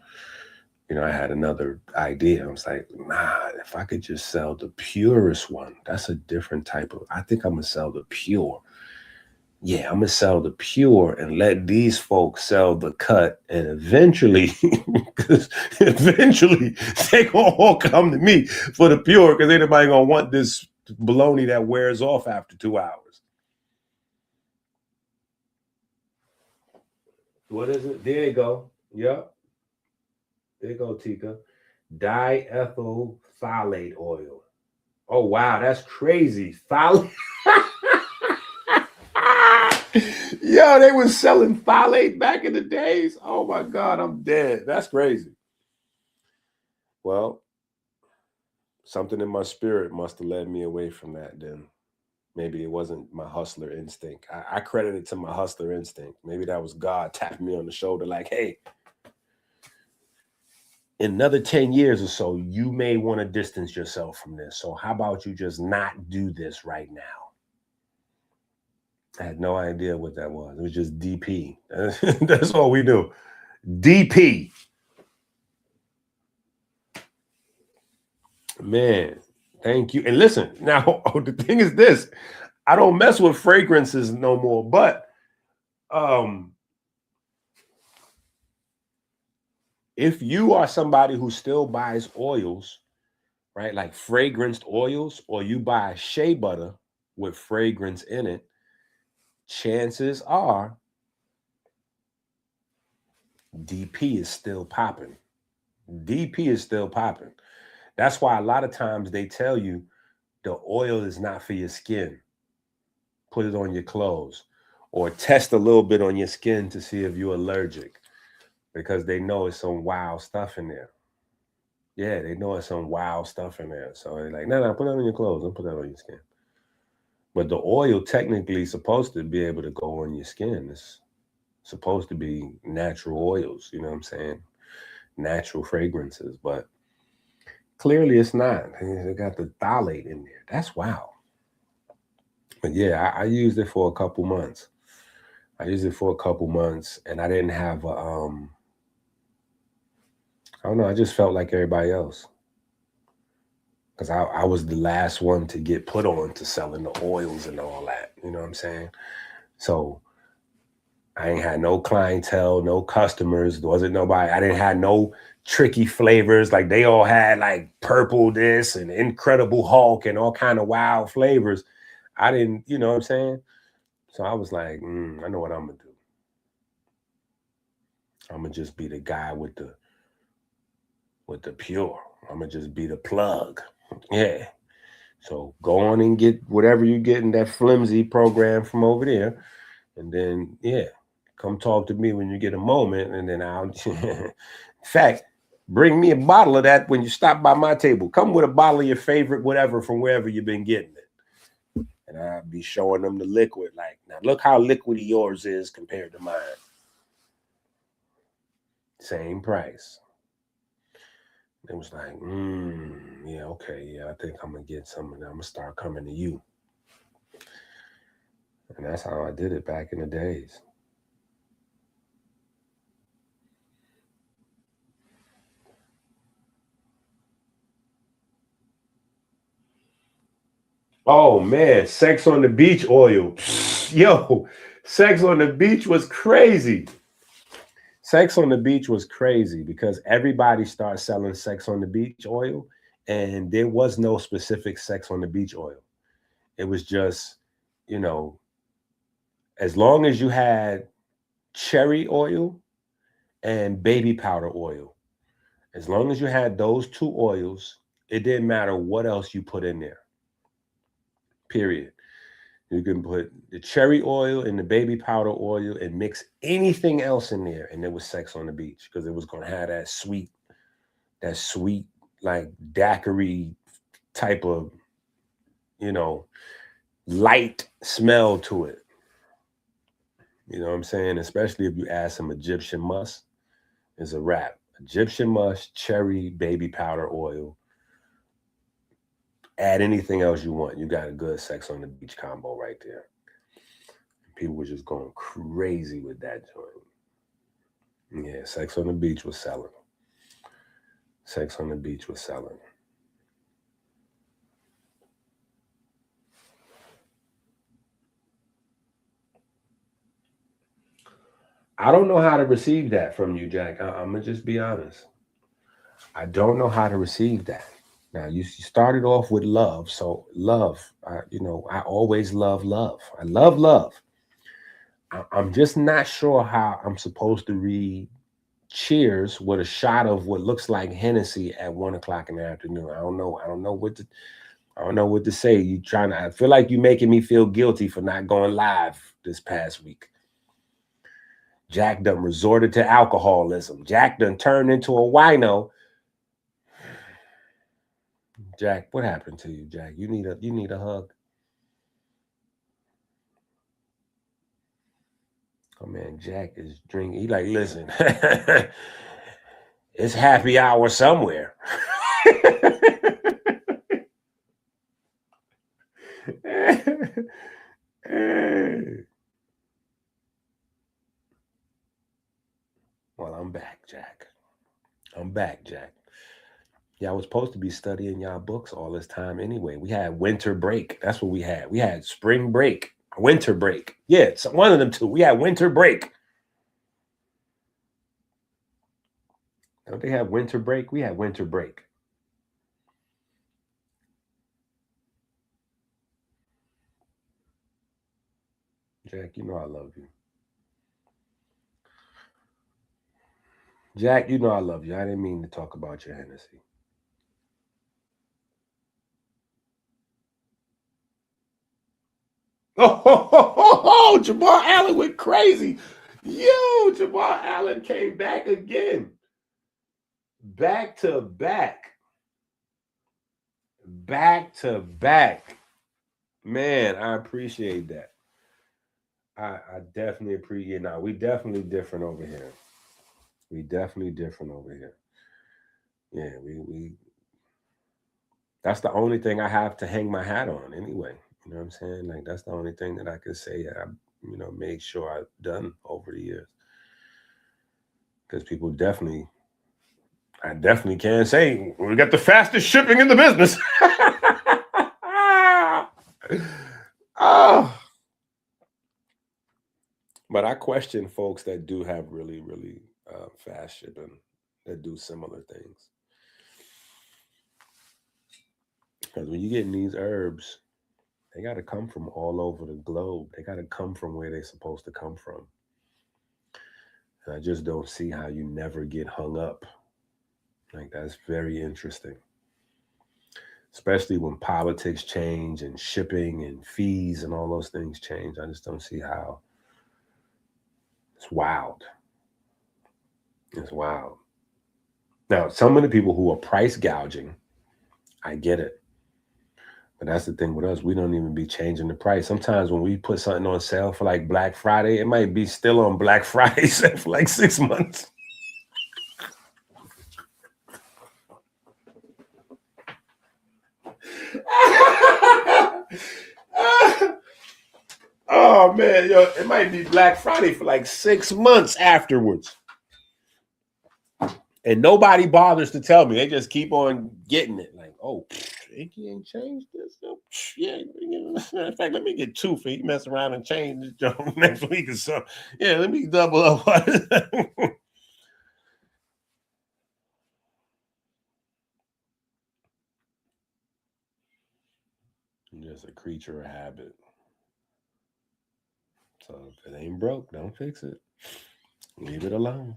you know, I had another idea. I was like, nah, if I could just sell the purest one, that's a different type of, I think I'm going to sell the pure. Yeah, I'm going to sell the pure and let these folks sell the cut. And eventually, because eventually they going to all come to me for the pure, because ain't nobody going to want this bologna that wears off after 2 hours. What is it? There you go. Yep. There you go, Tika. Diethyl phthalate oil. Oh, wow. That's crazy. Phthalate. Yo, they was selling phthalate back in the days. Oh my God, I'm dead. That's crazy. Well, something in my spirit must have led me away from that then. Maybe it wasn't my hustler instinct. I credit it to my hustler instinct. Maybe that was God tapping me on the shoulder like, hey, in another 10 years or so, you may want to distance yourself from this. So how about you just not do this right now? I had no idea what that was. It was just DP. That's all we knew. DP. Man, thank you. And listen, now the thing is this. I don't mess with fragrances no more, but if you are somebody who still buys oils, right, like fragranced oils, or you buy shea butter with fragrance in it, chances are DP is still popping. DP is still popping. That's why a lot of times they tell you the oil is not for your skin. Put it on your clothes, or test a little bit on your skin to see if you're allergic, because they know it's some wild stuff in there. Yeah, they know it's some wild stuff in there. So they're like, no, put that on your clothes. Don't put that on your skin. But the oil technically is supposed to be able to go on your skin. It's supposed to be natural oils, you know what I'm saying? Natural fragrances. But clearly it's not. They got the phthalate in there. That's wow. But yeah, I used it for a couple months. And I didn't have I don't know, I just felt like everybody else. Because I was the last one to get put on to selling the oils and all that. You know what I'm saying? So I ain't had no clientele, no customers. There wasn't nobody. I didn't have no tricky flavors. Like they all had like purple this and Incredible Hulk and all kind of wild flavors. I didn't, you know what I'm saying? So I was like, I know what I'm going to do. I'm going to just be the guy with the pure. I'm going to just be the plug. Yeah. So go on and get whatever you get in that flimsy program from over there. And then, yeah, come talk to me when you get a moment. And then I'll, in fact, bring me a bottle of that when you stop by my table. Come with a bottle of your favorite whatever from wherever you've been getting it. And I'll be showing them the liquid. Like, now look how liquidy yours is compared to mine. Same price. It was like, yeah, okay, yeah, I think I'm going to get some of them. I'm going to start coming to you. And that's how I did it back in the days. Oh, man, Sex on the Beach oil. Yo, Sex on the Beach was crazy. Sex on the Beach was crazy because everybody started selling Sex on the Beach oil, and there was no specific Sex on the Beach oil. It was just, you know, as long as you had cherry oil and baby powder oil, as long as you had those two oils, it didn't matter what else you put in there. Period. You can put the cherry oil and the baby powder oil and mix anything else in there, and it was Sex on the Beach because it was going to have that sweet, like daiquiri type of, you know, light smell to it. You know what I'm saying? Especially if you add some Egyptian musk, it's a wrap. Egyptian musk, cherry, baby powder oil. Add anything else you want. You got a good Sex on the Beach combo right there. People were just going crazy with that joint. Yeah, Sex on the Beach was selling. Sex on the Beach was selling. I don't know how to receive that from you, Jack. I'm going to just be honest. I don't know how to receive that. Now, you started off with love. So love, I always love love. I love love. I'm just not sure how I'm supposed to read cheers with a shot of what looks like Hennessy at 1 o'clock in the afternoon. I don't know. I don't know what to say. I feel like you're making me feel guilty for not going live this past week. Jack done resorted to alcoholism. Jack done turned into a wino. Jack, what happened to you, Jack? You need a hug. Oh man, Jack is drinking. He like, listen, it's happy hour somewhere. Well, I'm back, Jack. Yeah, I was supposed to be studying y'all books all this time anyway. We had winter break. That's what we had. We had spring break, winter break. Yeah, it's one of them two. We had winter break. Don't they have winter break? We had winter break. Jack, you know I love you. Jack, you know I love you. I didn't mean to talk about your Hennessy. Oh, Jamal Allen went crazy. Yo, Jamal Allen came back again. Back to back. Back to back. Man, I appreciate that. I definitely appreciate it. Now, we definitely different over here. Yeah, That's the only thing I have to hang my hat on anyway. You know what I'm saying? Like, that's the only thing that I can say that I, made sure I've done over the years. Because people I definitely can say we got the fastest shipping in the business. Oh. But I question folks that do have really, really fast shipping that do similar things. Because when you get these herbs, they got to come from all over the globe. They got to come from where they're supposed to come from. And I just don't see how you never get hung up. Like, that's very interesting. Especially when politics change and shipping and fees and all those things change. I just don't see how. It's wild. It's wild. Now, some of the people who are price gouging, I get it. But that's the thing with us. We don't even be changing the price. Sometimes when we put something on sale for like Black Friday, it might be still on Black Friday for like 6 months. Oh man, yo, it might be Black Friday for like 6 months afterwards. And nobody bothers to tell me. They just keep on getting it. Like, oh, Inky ain't changed this. Yeah, in fact, let me get 2 for you mess around and change this joke next week or so. Yeah, let me double up. Just a creature of habit. So if it ain't broke, don't fix it. Leave it alone.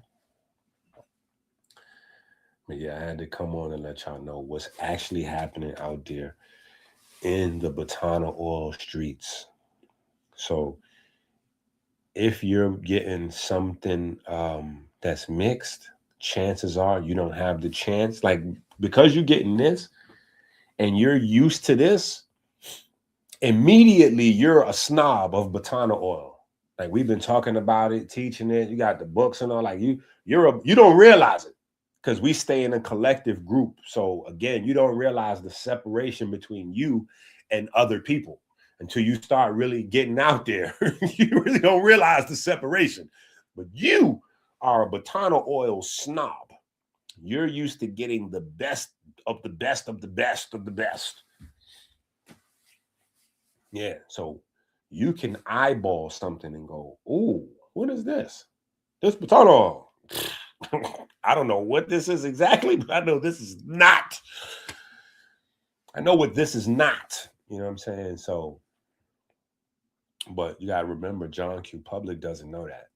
But yeah, I had to come on and let y'all know what's actually happening out there in the Batana Oil streets. So if you're getting something that's mixed, chances are you don't have the chance. Like, because you're getting this and you're used to this, immediately you're a snob of Batana Oil. Like, we've been talking about it, teaching it. You got the books and all. Like, you don't realize it. Because we stay in a collective group. So again, you don't realize the separation between you and other people until you start really getting out there. You really don't realize the separation. But you are a Batana Oil snob. You're used to getting the best of the best of the best of the best. Yeah, so you can eyeball something and go, ooh, what is this? This Batana Oil. I don't know what this is exactly, but I know this is not. I know what this is not. You know what I'm saying? So, but you got to remember, John Q. Public doesn't know that.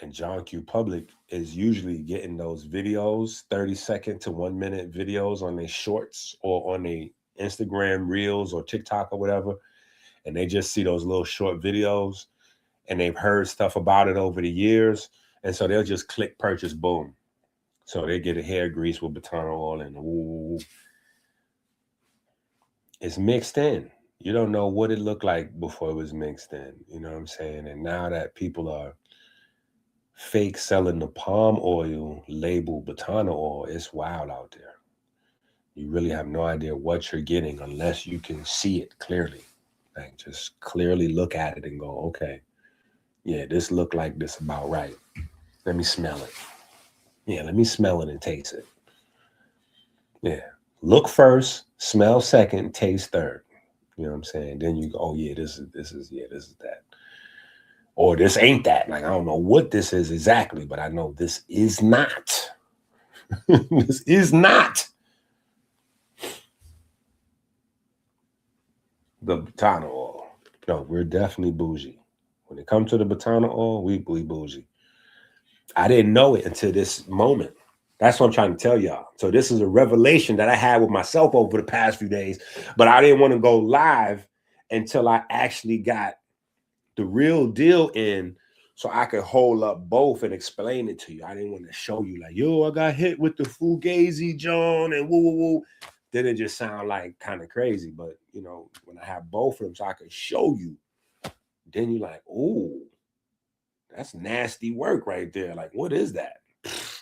And John Q. Public is usually getting those videos, 30-second to 1 minute videos on their shorts or on their Instagram reels or TikTok or whatever. And they just see those little short videos and they've heard stuff about it over the years. And so they'll just click purchase, boom. So they get a hair grease with Batana Oil and ooh, it's mixed in. You don't know what it looked like before it was mixed in. You know what I'm saying? And now that people are fake selling the palm oil labeled Batana Oil, it's wild out there. You really have no idea what you're getting unless you can see it clearly. Like, just clearly look at it and go, okay, yeah, this look like this about right. Let me smell it. Yeah, let me smell it and taste it. Yeah. Look first, smell second, taste third. You know what I'm saying? Then you go, oh yeah, this is that. Or this ain't that. Like, I don't know what this is exactly, but I know this is not. This is not the Batana Oil. No, we're definitely bougie. When it comes to the Batana Oil, we bougie. I didn't know it until this moment. That's what I'm trying to tell y'all. So this is a revelation that I had with myself over the past few days, but I didn't want to go live until I actually got the real deal in so I could hold up both and explain it to you. I didn't want to show you like, yo, I got hit with the Fugazi John and woo, woo, woo. Then it just sound like kind of crazy. But, you know, when I have both of them so I could show you, then you're like, oh, that's nasty work right there. Like, what is that?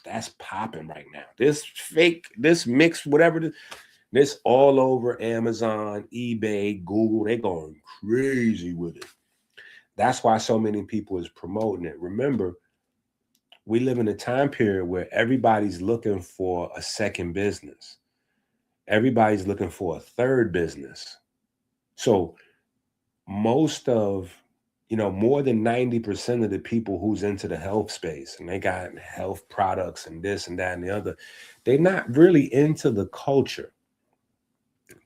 That's popping right now. This fake, this mix, whatever. This all over Amazon, eBay, Google. They going crazy with it. That's why so many people is promoting it. Remember, we live in a time period where everybody's looking for a second business. Everybody's looking for a third business. So most of, more than 90% of the people who's into the health space and they got health products and this and that and the other, they're not really into the culture.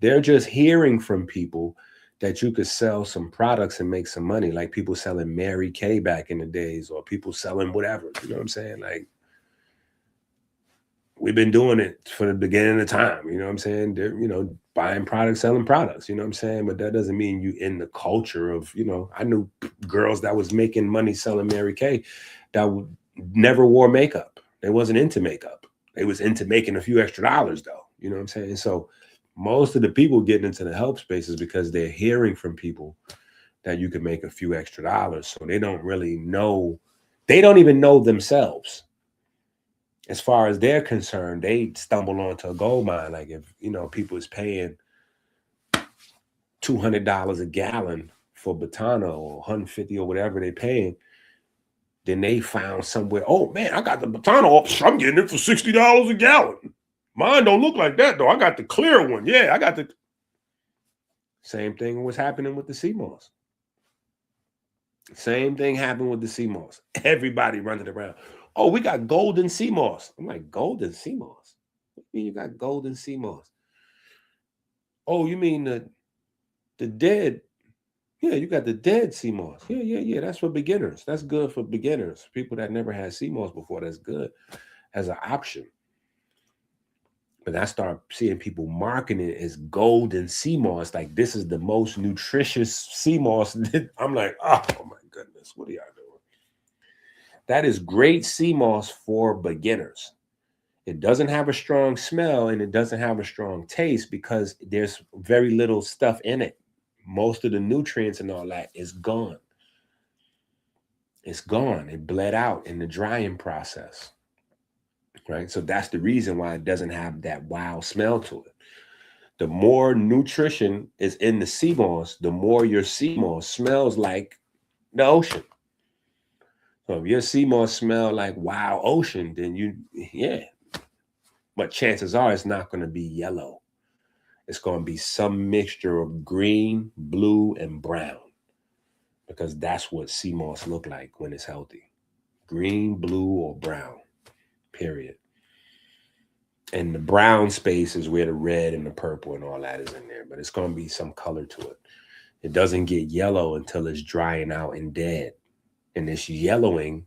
They're just hearing from people that you could sell some products and make some money, like people selling Mary Kay back in the days, or people selling whatever. You know what I'm saying? Like, we've been doing it for the beginning of time. You know what I'm saying? They're, buying products, selling products. You know what I'm saying? But that doesn't mean you in the culture of, I knew girls that was making money selling Mary Kay that never wore makeup. They wasn't into makeup. They was into making a few extra dollars though. You know what I'm saying? So most of the people getting into the health space is because they're hearing from people that you can make a few extra dollars. So they don't really know. They don't even know themselves. As far as they're concerned, they stumble onto a gold mine. Like if, people is paying $200 a gallon for Batana or $150 or whatever they're paying, then they found somewhere, oh man, I got the Batana oil. I'm getting it for $60 a gallon. Mine don't look like that though. I got the clear one. Yeah, I got the same thing was happening with the CMOS. Same thing happened with the CMOS. Everybody running around. Oh, we got golden CMOS. I'm like, golden CMOS? What do you mean you got golden CMOS? Oh, you mean the dead? Yeah, you got the dead CMOS. Yeah. That's for beginners. That's good for beginners. People that never had CMOS before, that's good as an option. But I start seeing people marketing it as golden CMOS. Like, this is the most nutritious CMOS. I'm like, oh my goodness, what are y'all doing? That is great CMOS for beginners. It doesn't have a strong smell and it doesn't have a strong taste because there's very little stuff in it. Most of the nutrients and all that is gone. It's gone. It bled out in the drying process. Right? So that's the reason why it doesn't have that wow smell to it. The more nutrition is in the CMOS, the more your CMOS smells like the ocean. So if your CMOS smell like wow ocean, then but chances are it's not going to be yellow. It's going to be some mixture of green, blue, and brown, because that's what CMOS look like when it's healthy. Green, blue, or brown, period. And the brown space is where the red and the purple and all that is in there, but it's going to be some color to it. It doesn't get yellow until it's drying out and dead. And this yellowing,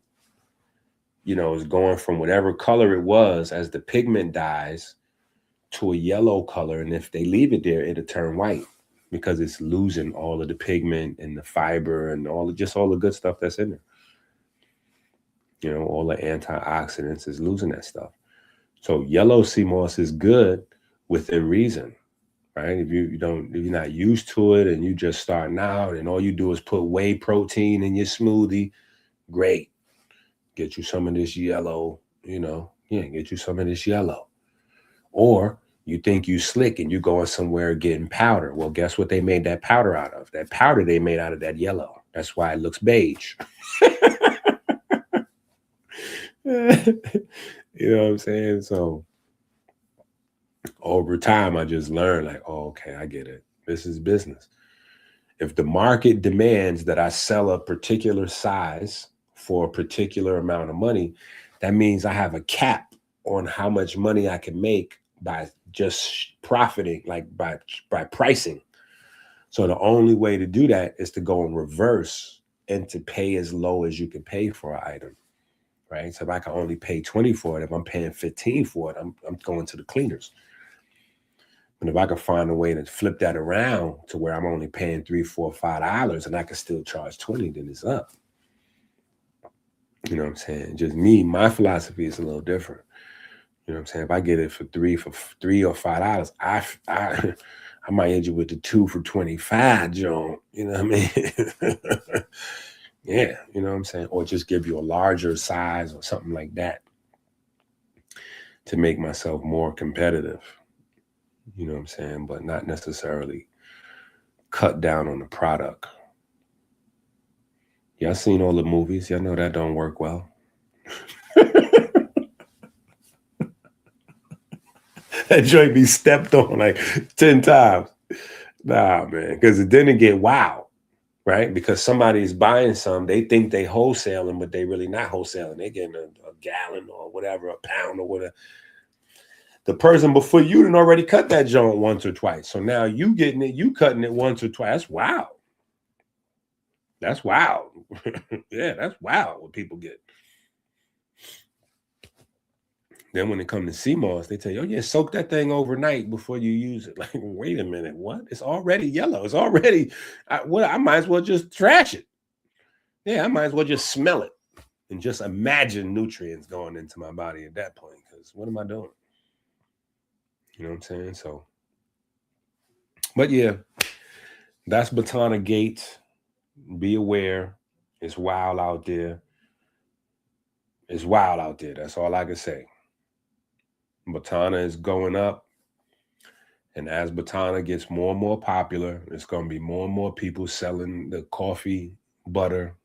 is going from whatever color it was as the pigment dies to a yellow color. And if they leave it there, it'll turn white because it's losing all of the pigment and the fiber and all the good stuff that's in there. All the antioxidants is losing that stuff. So yellow CMOS is good within reason, right? If you're not used to it and you just starting out and all you do is put whey protein in your smoothie, great. Get you some of this yellow, get you some of this yellow. Or you think you slick and you going somewhere getting powder. Well, guess what they made that powder out of? That powder they made out of that yellow. That's why it looks beige. You know what I'm saying? So over time, I just learned like, oh, okay, I get it. This is business. If the market demands that I sell a particular size for a particular amount of money, that means I have a cap on how much money I can make by just profiting, like by pricing. So the only way to do that is to go in reverse and to pay as low as you can pay for an item. Right. So if I can only pay 20 for it, if I'm paying 15 for it, I'm going to the cleaners. And if I can find a way to flip that around to where I'm only paying $3, $4, $5 and I can still charge 20, then it's up. You know what I'm saying? Just me, my philosophy is a little different. You know what I'm saying? If I get it for $3 or $5, I might hit you with the 2 for $25, John. You know what I mean? Yeah, you know what I'm saying? Or just give you a larger size or something like that to make myself more competitive. You know what I'm saying? But not necessarily cut down on the product. Y'all seen all the movies. Y'all know that don't work well. That joint be stepped on like 10 times. Nah, man. Because then it get wild, right? Because somebody's buying some. They think they wholesaling, but they really not wholesaling. They getting a gallon or whatever, a pound or whatever. The person before you done already cut that joint once or twice. So now you getting it, you cutting it once or twice. That's wild. That's wild. Yeah, that's wild what people get. Then when it comes to CMOS, they tell you, oh yeah, soak that thing overnight before you use it. Like, wait a minute, what? It's already yellow. It's already, I might as well just trash it. Yeah, I might as well just smell it and just imagine nutrients going into my body at that point. Because what am I doing? You know what I'm saying? So, but yeah, that's Batana Gate. Be aware. It's wild out there. It's wild out there. That's all I can say. Batana is going up. And as Batana gets more and more popular, it's going to be more and more people selling the coffee butter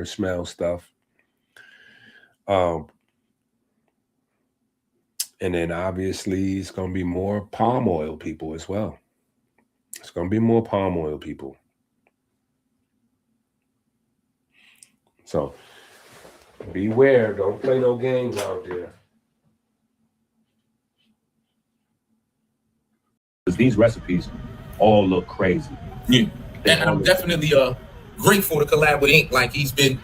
smell stuff. And then obviously it's going to be more palm oil people as well. It's going to be more palm oil people. So beware. Don't play no games out there. These recipes all look crazy. Yeah. And I'm definitely grateful to collab with Ink. Like he's been,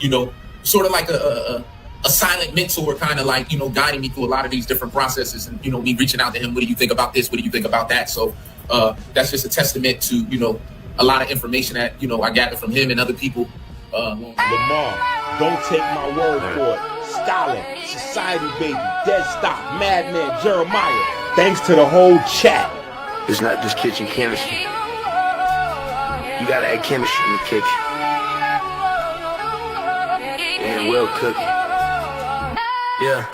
sort of like a silent mentor, kind of like, guiding me through a lot of these different processes and, me reaching out to him. What do you think about this? What do you think about that? So that's just a testament to, a lot of information that, I gathered from him and other people. Lamar, don't take my word for it. Scholar, Society Baby, Dead Stop, Madman, Jeremiah. Thanks to the whole chat. It's not just kitchen chemistry. You gotta add chemistry in the kitchen. And well cooking. Yeah.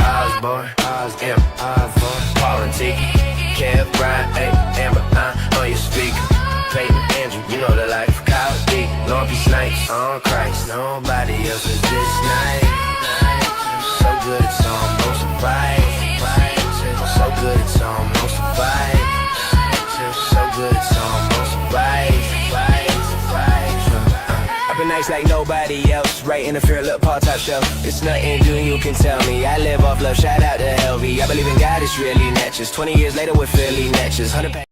Osborne, Osborne, Paul and Tiki, Kev, Brian, Amber, on your speaker. Peyton, Andrew, you know the life. Kyle D, Long Beach Nights, on Christ. Nobody else is this nice. So good it's almost a fight. So good it's almost a fight. So good it's almost a fight. I've been nice like nobody else. Right in the fear, look, Paul top shelf. It's nothing new, you can tell me. I live off love, shout out to LV. I believe in God, it's really natchez. 20 years later, we're Philly natchez. 100